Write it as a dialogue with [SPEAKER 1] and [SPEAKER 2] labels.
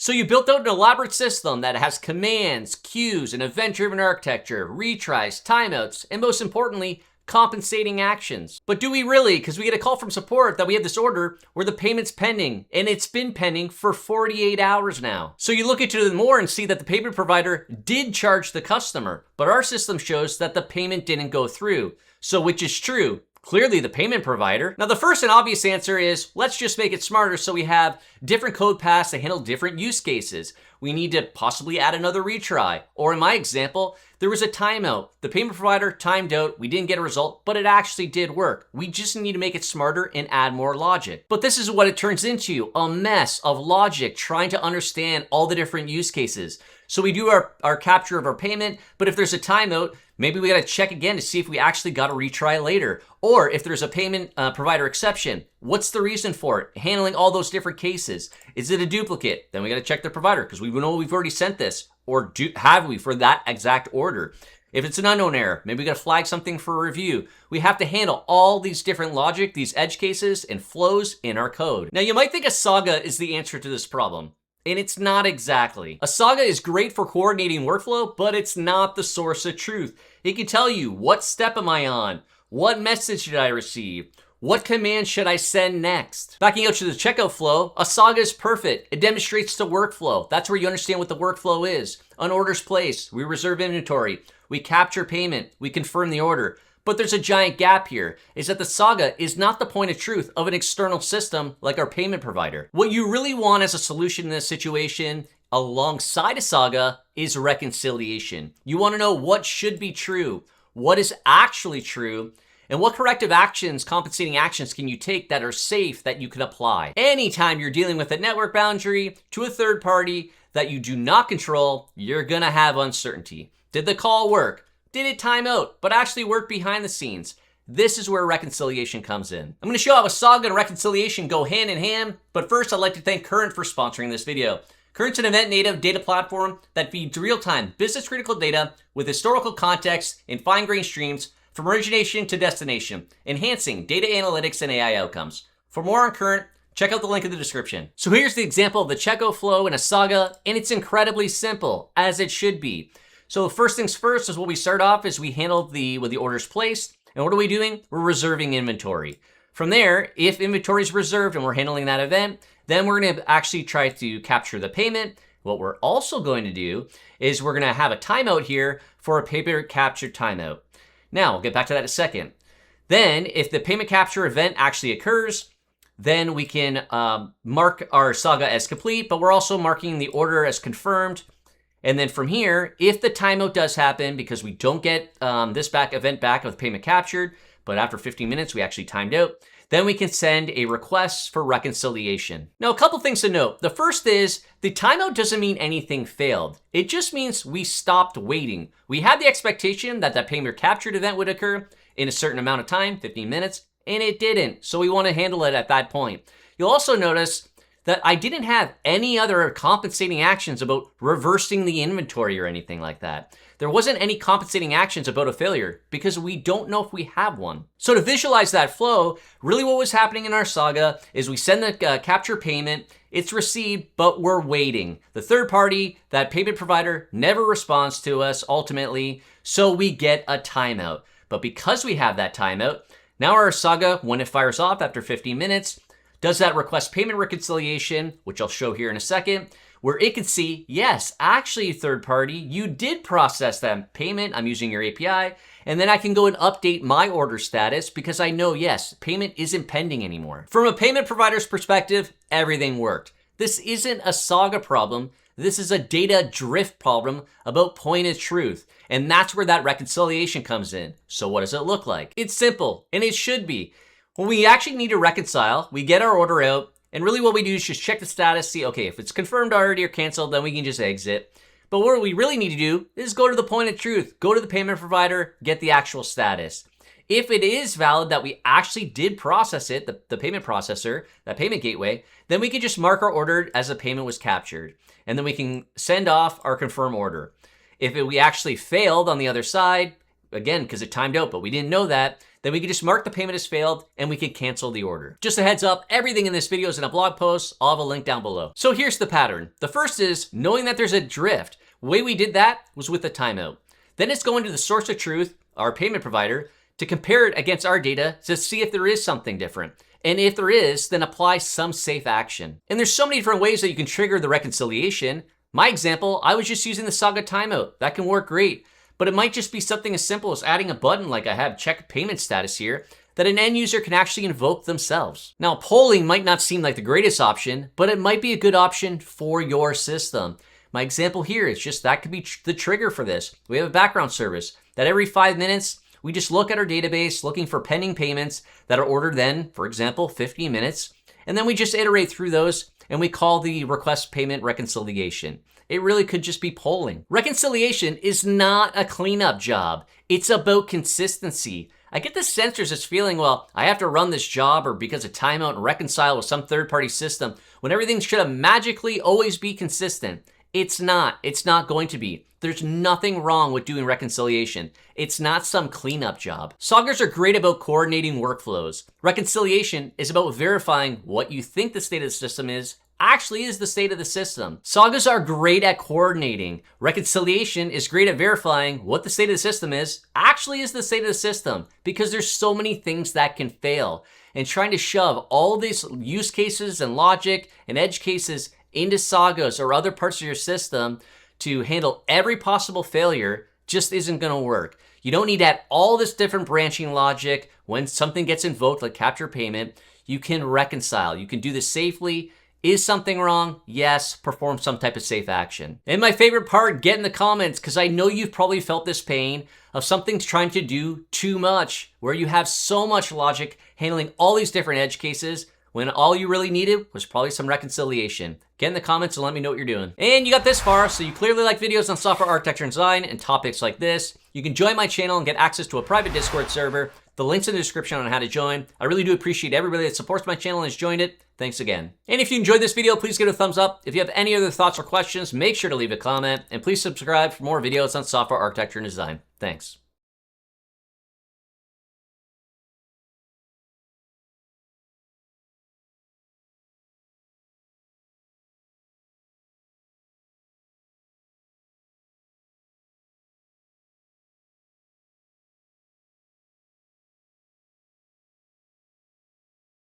[SPEAKER 1] So you built out an elaborate system that has commands, queues, an event-driven architecture, retries, timeouts, and most importantly, compensating actions. But do we really? Because we get a call from support that we have this order where the payment's pending, and it's been pending for 48 hours now. So you look into it more and see that the payment provider did charge the customer, but our system shows that the payment didn't go through. So which is true? Clearly the payment provider. Now the first and obvious answer is, let's just make it smarter so we have different code paths to handle different use cases. We need to possibly add another retry. Or in my example, there was a timeout. The payment provider timed out, we didn't get a result, but it actually did work. We just need to make it smarter and add more logic. But this is what it turns into, a mess of logic trying to understand all the different use cases. So we do our capture of our payment, but if there's a timeout, maybe we gotta check again to see if we actually got a retry later. Or if there's a payment provider exception, what's the reason for it? Handling all those different cases. Is it a duplicate? Then we gotta check the provider because we know we've already sent this. Or have we for that exact order? If it's an unknown error, maybe we gotta flag something for review. We have to handle all these different logic, these edge cases and flows in our code. Now you might think a Saga is the answer to this problem. And it's not exactly. A Saga is great for coordinating workflow, but it's not the source of truth. It can tell you, what step am I on? What message should I receive? What command should I send next? Backing out to the checkout flow, a Saga is perfect. It demonstrates the workflow. That's where you understand what the workflow is. An order's placed, we reserve inventory, we capture payment, we confirm the order. But there's a giant gap here, is that the Saga is not the point of truth of an external system like our payment provider. What you really want as a solution in this situation, alongside a Saga, is reconciliation. You want to know what should be true, what is actually true, and what corrective actions, compensating actions can you take that are safe that you can apply. Anytime you're dealing with a network boundary to a third party that you do not control, you're gonna have uncertainty. Did the call work? Did it time out, but actually work behind the scenes? This is where reconciliation comes in. I'm gonna show how a Saga and reconciliation go hand in hand, but first I'd like to thank Kurrent for sponsoring this video. Kurrent's an event-native data platform that feeds real-time business-critical data with historical context in fine-grained streams from origination to destination, enhancing data analytics and AI outcomes. For more on Kurrent, check out the link in the description. So here's the example of the checkout flow in a Saga, and it's incredibly simple, as it should be. So first things first is what we start off is we handle with the orders placed. And what are we doing? We're reserving inventory. From there, if inventory is reserved and we're handling that event, then we're gonna actually try to capture the payment. What we're also going to do is we're gonna have a timeout here for a payment capture timeout. Now, we'll get back to that in a second. Then, if the payment capture event actually occurs, then we can mark our Saga as complete, but we're also marking the order as confirmed. And then from here, if the timeout does happen because we don't get this event back of the payment captured, but after 15 minutes we actually timed out, then we can send a request for reconciliation. Now, a couple things to note. The first is the timeout doesn't mean anything failed. It just means we stopped waiting. We had the expectation that that payment captured event would occur in a certain amount of time, 15 minutes, and it didn't. So we want to handle it at that point. You'll also notice that I didn't have any other compensating actions about reversing the inventory or anything like that. There wasn't any compensating actions about a failure because we don't know if we have one. So to visualize that flow, really what was happening in our Saga is we send the capture payment, it's received, but we're waiting. The third party, that payment provider, never responds to us ultimately, so we get a timeout. But because we have that timeout, now our Saga, when it fires off after 15 minutes, does that request payment reconciliation, which I'll show here in a second, where it can see, yes, actually, third party, you did process that payment. I'm using your API. And then I can go and update my order status because I know, yes, payment isn't pending anymore. From a payment provider's perspective, everything worked. This isn't a Saga problem. This is a data drift problem about point of truth. And that's where that reconciliation comes in. So what does it look like? It's simple, and it should be. When we actually need to reconcile, we get our order out, and really what we do is just check the status, see, okay, if it's confirmed already or canceled, then we can just exit. But what we really need to do is go to the point of truth, go to the payment provider, get the actual status. If it is valid that we actually did process it, the payment processor, that payment gateway, then we can just mark our order as the payment was captured. And then we can send off our confirm order. If we actually failed on the other side, again, because it timed out, but we didn't know that, then we can just mark the payment as failed and we can cancel the order. Just a heads up, everything in this video is in a blog post. I'll have a link down below. So here's the pattern. The first is knowing that there's a drift. The way we did that was with the timeout. Then it's going to the source of truth, our payment provider, to compare it against our data to see if there is something different. And if there is, then apply some safe action. And there's so many different ways that you can trigger the reconciliation. My example, I was just using the Saga timeout. That can work great. But it might just be something as simple as adding a button like I have check payment status here that an end user can actually invoke themselves. Now, polling might not seem like the greatest option, but it might be a good option for your system. My example here is just that could be the trigger for this. We have a background service that every 5 minutes, we just look at our database looking for pending payments that are ordered then, for example, 15 minutes. And then we just iterate through those and we call the request payment reconciliation. It really could just be polling. Reconciliation is not a cleanup job. It's about consistency. I get the sense there's this feeling, well, I have to run this job or because of timeout and reconcile with some third-party system when everything should have magically always be consistent. It's not. It's not going to be. There's nothing wrong with doing reconciliation. It's not some cleanup job. Sagas are great about coordinating workflows. Reconciliation is about verifying what you think the state of the system is actually is the state of the system. Sagas are great at coordinating. Reconciliation is great at verifying what the state of the system is actually is the state of the system, because there's so many things that can fail. And trying to shove all these use cases and logic and edge cases into Sagas or other parts of your system to handle every possible failure just isn't going to work. You don't need to add all this different branching logic. When something gets invoked like capture payment, you can reconcile. You can do this safely. Is something wrong? Yes, perform some type of safe action. And my favorite part, get in the comments, because I know you've probably felt this pain of something trying to do too much, where you have so much logic handling all these different edge cases when all you really needed was probably some reconciliation. Get in the comments and let me know what you're doing. And you got this far, so you clearly like videos on software architecture and design and topics like this. You can join my channel and get access to a private Discord server. The link's in the description on how to join. I really do appreciate everybody that supports my channel and has joined it. Thanks again. And if you enjoyed this video, please give it a thumbs up. If you have any other thoughts or questions, make sure to leave a comment. And please subscribe for more videos on software architecture and design. Thanks.